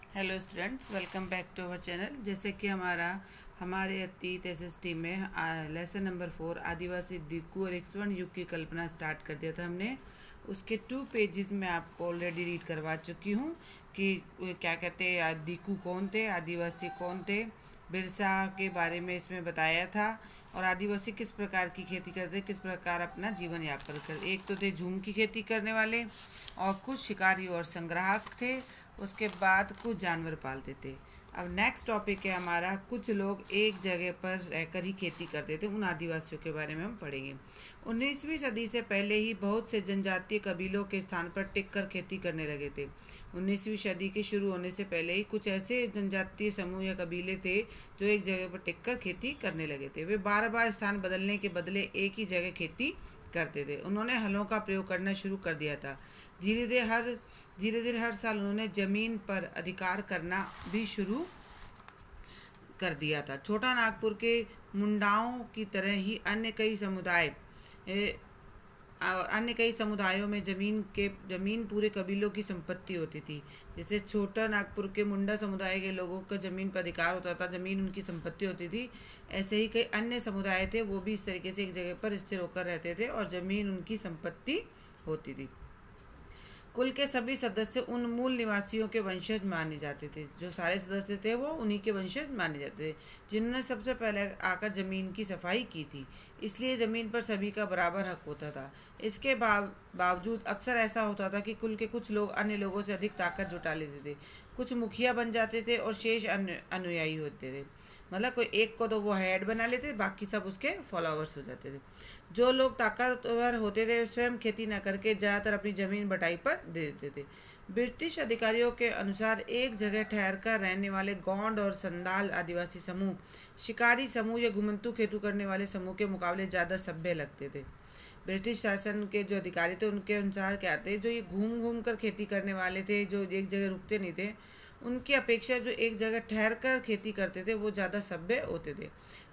Hello students, welcome back to our channel. जैसे कि हमारे अतीत एसएसटी में लेसन नंबर 4 आदिवासी दिक्कू और एक्सवन युग की कल्पना स्टार्ट कर दिया था हमने। उसके 2 पेजेस में आपको ऑलरेडी रीड करवा चुकी हूँ कि क्या कहते हैं, दिक्कू कौन थे, आदिवासी कौन थे, बिरसा के बारे में इसमें बताया था। और आदिवासी किस प्रकार की खेती करते, किस प्रकार अपना जीवन यापन करते। एक तो थे झूम की खेती करने वाले, और कुछ शिकारी और संग्राहक थे। उसके बाद कुछ जानवर पालते थे। अब नेक्स्ट टॉपिक है हमारा, कुछ लोग एक जगह पर रहकर ही खेती करते थे। उन आदिवासियों के बारे में हम पढ़ेंगे। 19वीं सदी से पहले ही बहुत से जनजातीय कबीलों के स्थान पर टिककर खेती करने लगे थे। 19वीं सदी के शुरू होने से पहले ही कुछ ऐसे जनजातीय समूह या कबीले थे जो एक जगह पर टिककर खेती करने लगे थे। वे बार बार स्थान बदलने के बदले एक ही जगह खेती करते थे। उन्होंने हलों का प्रयोग करना शुरू कर दिया था। धीरे धीरे हर साल उन्होंने जमीन पर अधिकार करना भी शुरू कर दिया था। छोटा नागपुर के मुंडाओं की तरह ही अन्य कई समुदायों में जमीन पूरे कबीलों की संपत्ति होती थी। जैसे छोटा नागपुर के मुंडा समुदाय के लोगों का जमीन पर अधिकार होता था, जमीन उनकी संपत्ति होती थी। ऐसे ही कई अन्य समुदाय थे, वो भी इस तरीके से एक जगह पर स्थिर होकर रहते थे और जमीन उनकी संपत्ति होती थी। कुल के सभी सदस्य उन मूल निवासियों के वंशज माने जाते थे। जो सारे सदस्य थे वो उन्हीं के वंशज माने जाते थे, जिन्होंने सबसे पहले आकर ज़मीन की सफाई की थी। इसलिए ज़मीन पर सभी का बराबर हक होता था। इसके बावजूद अक्सर ऐसा होता था कि कुल के कुछ लोग अन्य लोगों से अधिक ताकत जुटा लेते थे। कुछ मुखिया बन जाते थे और शेष अनुयायी होते थे। मतलब कोई एक को तो वो हेड बना लेते, बाकी सब उसके फॉलोअर्स हो जाते थे। जो लोग ताकतवर होते थे स्वयं खेती न करके ज़्यादातर अपनी ज़मीन बटाई पर दे देते थे। ब्रिटिश अधिकारियों के अनुसार एक जगह ठहरकर रहने वाले गौंड और संदाल आदिवासी समूह शिकारी समूह या घुमंतू खेती करने वाले समूह के मुकाबले ज़्यादा सभ्य लगते थे। ब्रिटिश शासन के जो अधिकारी थे उनके अनुसार क्या थे, जो ये घूम घूम कर खेती करने वाले थे, जो एक जगह रुकते नहीं थे, उनकी अपेक्षा जो एक जगह ठहर कर खेती करते थे वो ज़्यादा सभ्य होते थे।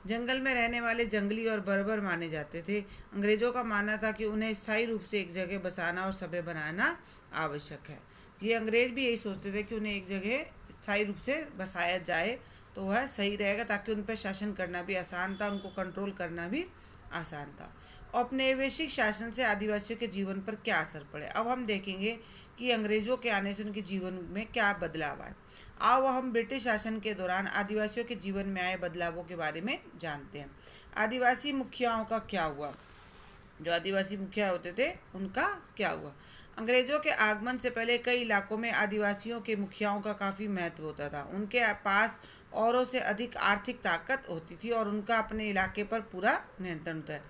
जंगल में रहने वाले जंगली और बर्बर माने जाते थे। अंग्रेज़ों का मानना था कि उन्हें स्थायी रूप से एक जगह बसाना और सभ्य बनाना आवश्यक है। ये अंग्रेज़ भी यही सोचते थे कि उन्हें एक जगह स्थायी रूप से बसाया जाए तो वह सही रहेगा, ताकि उन पर शासन करना भी आसान था, उनको कंट्रोल करना भी आसान था। औपनिवेशिक शासन से आदिवासियों के जीवन पर क्या असर पड़े। अब हम देखेंगे कि अंग्रेज़ों के आने से उनके जीवन में क्या बदलाव आए। आओ हम ब्रिटिश शासन के दौरान आदिवासियों के जीवन में आए बदलावों के बारे में जानते हैं। आदिवासी मुखियाओं का क्या हुआ। जो आदिवासी मुखिया होते थे उनका क्या हुआ। अंग्रेजों के आगमन से पहले कई इलाकों में आदिवासियों के मुखियाओं का काफ़ी महत्व होता था। उनके पास औरों से अधिक आर्थिक ताकत होती थी और उनका अपने इलाके पर पूरा नियंत्रण होता है।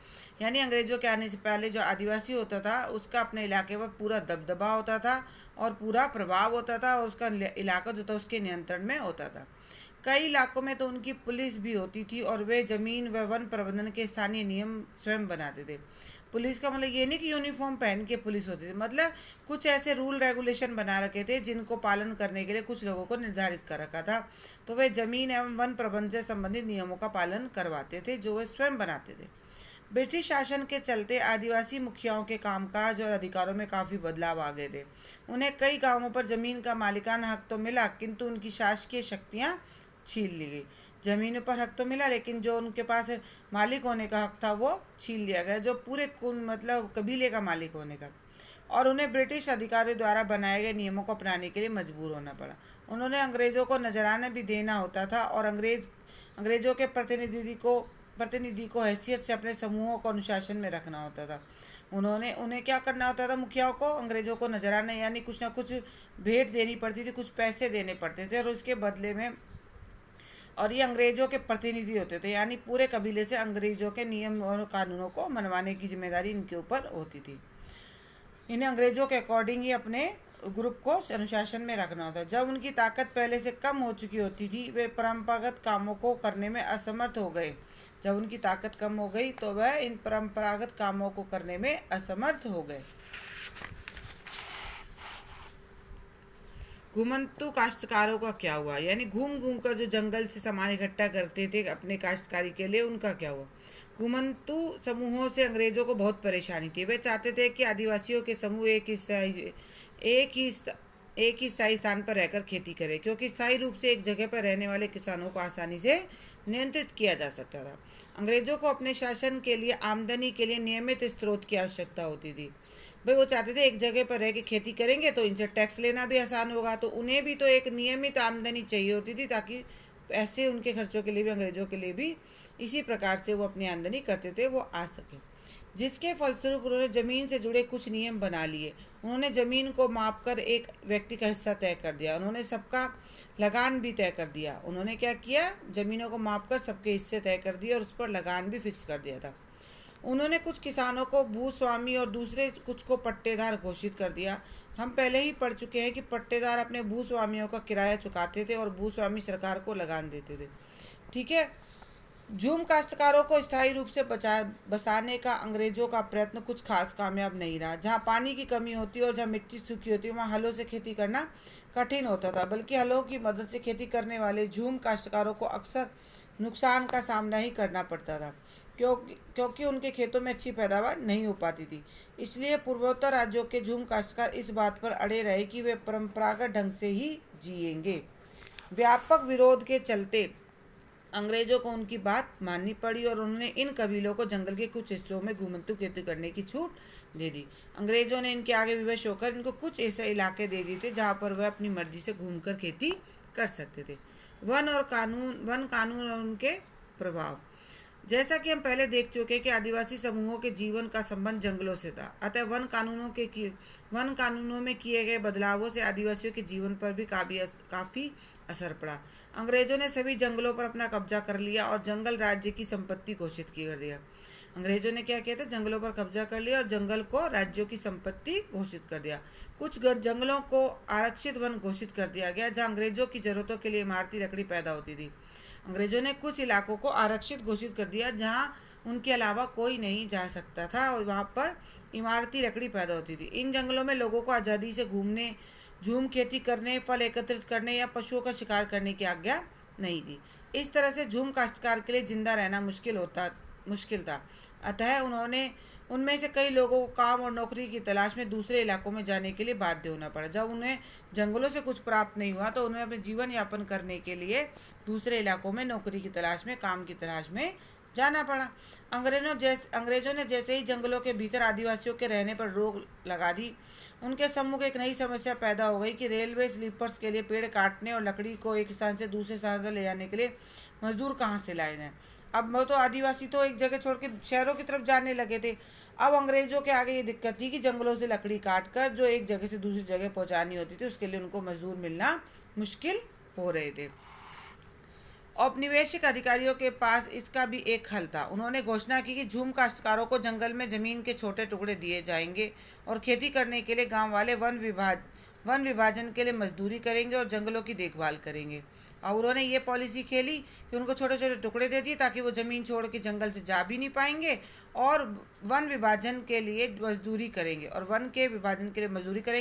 यानी अंग्रेजों के आने से पहले जो आदिवासी होता था उसका अपने इलाके पर पूरा दबदबा होता था और पूरा प्रभाव होता था, और उसका इलाका जो था उसके नियंत्रण में होता था। कई इलाकों में तो उनकी पुलिस भी होती थी और वे जमीन व वन प्रबंधन के स्थानीय नियम स्वयं बनाते थे। पुलिस का मतलब ये नहीं कि यूनिफॉर्म पहन के पुलिस होती थी, मतलब कुछ ऐसे रूल रेगुलेशन बना रखे थे जिनको पालन करने के लिए कुछ लोगों को निर्धारित कर रखा था। तो वे जमीन एवं वन प्रबंधन से संबंधित नियमों का पालन करवाते थे जो वे स्वयं बनाते थे। ब्रिटिश शासन के चलते आदिवासी मुखियाओं के कामकाज और अधिकारों में काफ़ी बदलाव आ गए थे। उन्हें कई गांवों पर जमीन का मालिकाना हक तो मिला, किंतु उनकी शासकीय शक्तियाँ छीन ली गई। ज़मीनों पर हक तो मिला, लेकिन जो उनके पास मालिक होने का हक था वो छीन लिया गया, जो पूरे मतलब कबीले का मालिक होने का। और उन्हें ब्रिटिश अधिकारियों द्वारा बनाए गए नियमों को अपनाने के लिए मजबूर होना पड़ा। उन्होंने अंग्रेज़ों को नजराना भी देना होता था और अंग्रेज़ों के प्रतिनिधि को हैसियत से अपने समूहों को अनुशासन में रखना होता था। उन्हें क्या करना होता था, मुखियाओं को अंग्रेज़ों को नजराना यानी कुछ ना कुछ भेंट देनी पड़ती थी, कुछ पैसे देने पड़ते थे, और उसके बदले में, और ये अंग्रेज़ों के प्रतिनिधि होते थे, यानी पूरे कबीले से अंग्रेज़ों के नियम और कानूनों को मनवाने की जिम्मेदारी इनके ऊपर होती थी। इन्हें अंग्रेज़ों के अकॉर्डिंग ही अपने ग्रुप को अनुशासन में रखना होता है। जब उनकी ताकत पहले से कम हो चुकी होती थी, वे परंपरागत कामों को करने में असमर्थ हो गए। जब उनकी ताकत कम हो गई तो वह इन परंपरागत कामों को करने में असमर्थ हो गए। घुमंतू काश्तकारों का क्या हुआ। यानी घूम घूम कर जो जंगल से सामान इकट्ठा करते थे अपने काश्तकारी के लिए, उनका क्या हुआ। घुमंतू समूहों से अंग्रेजों को बहुत परेशानी थी। वे चाहते थे कि आदिवासियों के समूह एक ही एक ही स्थायी स्थान पर रहकर खेती करें, क्योंकि स्थायी रूप से एक जगह पर रहने वाले किसानों को आसानी से नियंत्रित किया जा सकता था। अंग्रेजों को अपने शासन के लिए आमदनी के लिए नियमित स्रोत की आवश्यकता होती थी। भाई वो चाहते थे एक जगह पर रह के खेती करेंगे तो इनसे टैक्स लेना भी आसान होगा, तो उन्हें भी तो एक नियमित आमदनी चाहिए होती थी, ताकि ऐसे उनके खर्चों के लिए भी, अंग्रेजों के लिए भी इसी प्रकार से वो अपनी आमदनी करते थे, वो आ सके। जिसके फलस्वरूप उन्होंने ज़मीन से जुड़े कुछ नियम बना लिए। उन्होंने ज़मीन को मापकर एक व्यक्ति का हिस्सा तय कर दिया। उन्होंने सबका लगान भी तय कर दिया। उन्होंने क्या किया, ज़मीनों को मापकर सबके हिस्से तय कर दिए और उस पर लगान भी फिक्स कर दिया था। उन्होंने कुछ किसानों को भूस्वामी और दूसरे कुछ को पट्टेदार घोषित कर दिया। हम पहले ही पढ़ चुके हैं कि पट्टेदार अपने भूस्वामियों का किराया चुकाते थे और भूस्वामी सरकार को लगान देते थे। ठीक है। झूम काश्तकारों को स्थायी रूप से बसाने का अंग्रेजों का प्रयत्न कुछ खास कामयाब नहीं रहा। जहाँ पानी की कमी होती और जहाँ मिट्टी सूखी होती वहाँ हलों से खेती करना कठिन होता था, बल्कि हलों की मदद से खेती करने वाले झूम काश्तकारों को अक्सर नुकसान का सामना ही करना पड़ता था, क्योंकि उनके खेतों में अच्छी पैदावार नहीं हो पाती थी। इसलिए पूर्वोत्तर राज्यों के झूम काश्तकार इस बात पर अड़े रहे कि वे परंपरागत ढंग से ही जिएंगे। व्यापक विरोध के चलते अंग्रेजों को उनकी बात माननी पड़ी और उन्होंने इन कबीलों को जंगल के कुछ हिस्सों में घूमंतु खेती करने की छूट दे दी। अंग्रेजों ने इनके आगे विवश होकर इनको कुछ ऐसे इलाके दे दिए थे जहाँ पर वह अपनी मर्जी से घूमकर खेती कर सकते थे। वन कानून और उनके प्रभाव। जैसा कि हम पहले देख चुके कि आदिवासी समूहों के जीवन का संबंध जंगलों से था, अतः वन कानूनों में किए गए बदलावों से आदिवासियों के जीवन पर भी काफ़ी असर पड़ा। अंग्रेजों ने सभी जंगलों पर अपना कब्जा कर लिया और जंगल राज्य की संपत्ति घोषित कर दिया। अंग्रेजों ने क्या किया था, जंगलों पर कब्जा कर लिया और जंगल को राज्यों की संपत्ति घोषित कर दिया। कुछ जंगलों को आरक्षित वन घोषित कर दिया गया, जहां अंग्रेजों की जरूरतों के लिए इमारती लकड़ी पैदा होती थी। अंग्रेजों ने कुछ इलाकों को आरक्षित घोषित कर दिया जहां उनके अलावा कोई नहीं जा सकता था और वहां पर इमारती लकड़ी पैदा होती थी। इन जंगलों में लोगों को आज़ादी से घूमने, झूम खेती करने, फल एकत्रित करने या पशुओं का शिकार करने की आज्ञा नहीं थी। इस तरह से झूम काश्तकार के लिए जिंदा रहना मुश्किल था। अतः उनमें से कई लोगों को काम और नौकरी की तलाश में दूसरे इलाकों में जाने के लिए बाध्य होना पड़ा। जब उन्हें जंगलों से कुछ प्राप्त नहीं हुआ तो उन्हें अपने जीवन यापन करने के लिए दूसरे इलाकों में नौकरी की तलाश में, काम की तलाश में जाना पड़ा। अंग्रेजों ने जैसे ही जंगलों के भीतर आदिवासियों के रहने पर रोक लगा दी, उनके सम्मुख एक नई समस्या पैदा हो गई कि रेलवे स्लीपर्स के लिए पेड़ काटने और लकड़ी को एक स्थान से दूसरे स्थान पर ले जाने के लिए मजदूर कहाँ से लाए जाएं। अब वो तो आदिवासी तो एक जगह छोड़ के शहरों की तरफ जाने लगे थे। अब अंग्रेजों के आगे ये दिक्कत थी कि जंगलों से लकड़ी काट कर जो एक जगह से दूसरी जगह पहुंचानी होती थी, उसके लिए उनको मजदूर मिलना मुश्किल हो रहे थे। औपनिवेशिक अधिकारियों के पास इसका भी एक हल था। उन्होंने घोषणा की कि झूम काश्तकारों को जंगल में जमीन के छोटे टुकड़े दिए जाएंगे और खेती करने के लिए गांव वाले वन विभाजन के लिए मजदूरी करेंगे और जंगलों की देखभाल करेंगे। और उन्होंने ये पॉलिसी खेली कि उनको छोटे छोटे टुकड़े दे दिए ताकि वो ज़मीन छोड़ के जंगल से जा भी नहीं पाएंगे और वन विभाजन के लिए मजदूरी करेंगे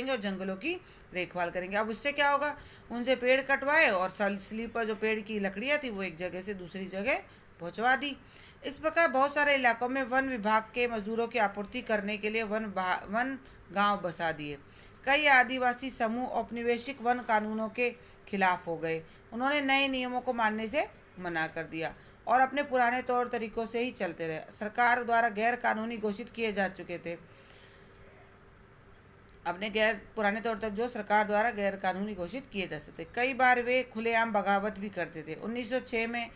और जंगलों की देखभाल करेंगे। अब उससे क्या होगा, उनसे पेड़ कटवाए और स्लीपर जो पेड़ की लकड़ियाँ थी वो एक जगह से दूसरी जगह पहुँचवा दी। इस प्रकार बहुत सारे इलाकों में वन विभाग के मजदूरों की आपूर्ति करने के लिए वन गांव बसा दिए। कई आदिवासी समूह औपनिवेशिक वन कानूनों के खिलाफ हो गए। उन्होंने नए नियमों को मानने से मना कर दिया और अपने पुराने तौर तरीकों से ही चलते रहे। सरकार द्वारा गैर कानूनी घोषित किए जा चुके थे पुराने तौर तक जो सरकार द्वारा गैर कानूनी घोषित किए जा सकते। कई बार वे खुलेआम बगावत भी करते थे। 1906 में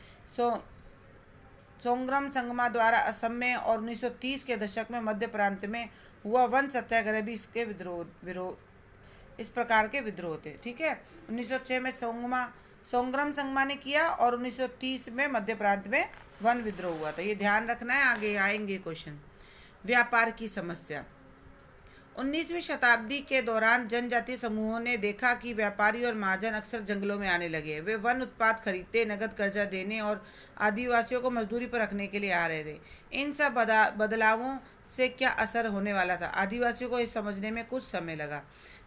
सोंग्रम संगमा द्वारा असम में और 1930 के दशक में मध्य प्रांत में हुआ वन सत्याग्रह भी इसके इस प्रकार के विद्रोह थे। ठीक है, 1906 में सोंग्रम संगमा ने किया और 1930 में मध्य प्रांत में वन विद्रोह हुआ था। ये ध्यान रखना है, आगे आएंगे क्वेश्चन। व्यापार की समस्या। 19वीं शताब्दी के दौरान जनजातीय समूहों ने देखा कि व्यापारी और महाजन अक्सर जंगलों में आने लगे। वे वन उत्पाद खरीदते, नगद कर्जा देने और आदिवासियों को मजदूरी पर रखने के लिए आ रहे थे। इन सब बदलावों से क्या असर होने वाला था, आदिवासियों को इस समझने में कुछ समय लगा।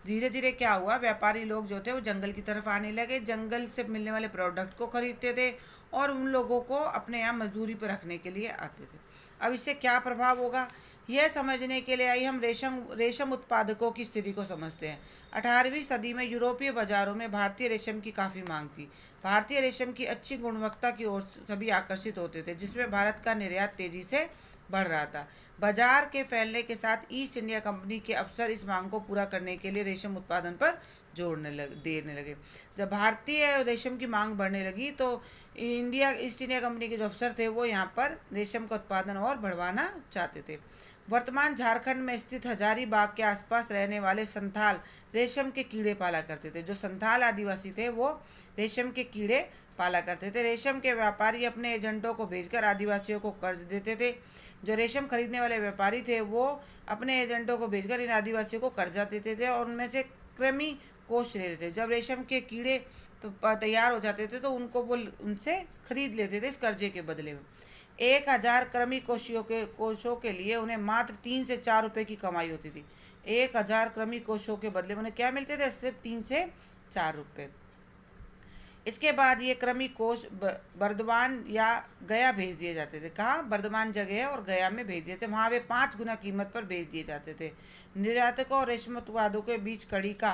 धीरे धीरे क्या हुआ, व्यापारी लोग जो थे वो जंगल की तरफ आने लगे, जंगल से मिलने वाले प्रोडक्ट को खरीदते थे और उन लोगों को अपने यहाँ मजदूरी पर रखने के लिए आते थे। अब इससे क्या प्रभाव होगा, यह समझने के लिए आई हम रेशम उत्पादकों की स्थिति को समझते हैं। 18वीं सदी में यूरोपीय बाजारों में भारतीय रेशम की काफ़ी मांग थी। भारतीय रेशम की अच्छी गुणवत्ता की ओर सभी आकर्षित होते थे, जिसमें भारत का निर्यात तेजी से बढ़ रहा था। बाजार के फैलने के साथ ईस्ट इंडिया कंपनी के अफसर इस मांग को पूरा करने के लिए रेशम उत्पादन पर देने लगे। जब भारतीय रेशम की मांग बढ़ने लगी तो ईस्ट इंडिया कंपनी के जो अफसर थे वो यहाँ पर रेशम का उत्पादन और बढ़वाना चाहते थे। वर्तमान झारखंड में स्थित हजारीबाग के आसपास रहने वाले संथाल रेशम के कीड़े पाला करते थे। जो संथाल आदिवासी थे वो रेशम के कीड़े पाला करते थे। रेशम के व्यापारी अपने एजेंटों को भेजकर आदिवासियों को कर्ज देते थे। जो रेशम खरीदने वाले व्यापारी थे वो अपने एजेंटों को भेजकर इन आदिवासियों को कर्जा देते थे और उनमें से कृमि कोष ले लेते थे। जब रेशम के कीड़े तैयार हो जाते थे तो उनको वो उनसे खरीद लेते थे इस कर्जे के बदले में। 1000 कृमि कोषों के लिए उन्हें मात्र 3 से 4 रुपए की कमाई होती थी। 1000 कृमि कोषों के बदले में उन्हें क्या मिलते थे? सिर्फ 3 से 4 रुपए। इसके बाद ये कृमि कोष बर्दवान या गया भेज दिए जाते थे। कहाँ? बर्दवान जगह है और गया में भेज दिए थे। वहाँ वे 5 गुना कीमत पर बेच दिए जाते थे। निर्यातकों और रेशम उत्पादकों के बीच कड़ी का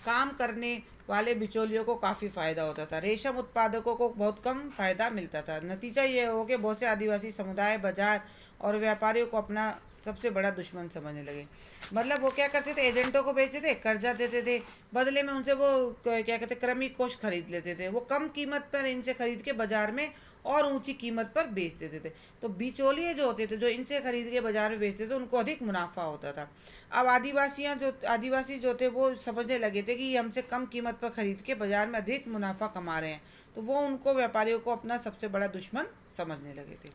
काम करने वाले बिचौलियों को काफ़ी फायदा होता था। रेशम उत्पादकों को बहुत कम फायदा मिलता था। नतीजा ये हो कि बहुत से आदिवासी समुदाय बाजार और व्यापारियों को अपना सबसे बड़ा दुश्मन समझने लगे। मतलब वो क्या करते थे? एजेंटों को बेचते थे, कर्जा देते थे, बदले में उनसे वो क्या कहते कृमि कोष खरीद लेते थे। वो कम कीमत पर इनसे खरीद के बाजार में और ऊंची कीमत पर बेच देते थे। तो बिचौलिए जो होते थे, जो इनसे खरीद के बाजार में बेचते थे, उनको अधिक मुनाफा होता था। अब आदिवासी जो थे वो समझने लगे थे कि हमसे कम कीमत पर खरीद के बाजार में अधिक मुनाफा कमा रहे हैं, तो वो उनको व्यापारियों को अपना सबसे बड़ा दुश्मन समझने लगे थे।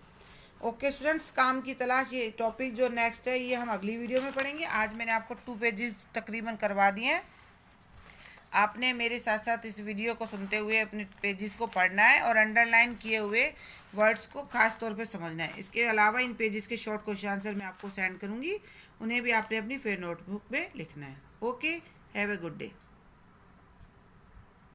ओके स्टूडेंट्स, काम की तलाश ये टॉपिक जो नेक्स्ट है ये हम अगली वीडियो में पढ़ेंगे। आज मैंने आपको 2 पेजेस तकरीबन करवा दिए हैं। आपने मेरे साथ साथ इस वीडियो को सुनते हुए अपने पेजेस को पढ़ना है और अंडरलाइन किए हुए वर्ड्स को खास तौर पे समझना है। इसके अलावा इन पेजेस के शॉर्ट क्वेश्चन आंसर मैं आपको सेंड करूँगी, उन्हें भी आपने अपनी फेयर नोटबुक में लिखना है। Okay, have a good day.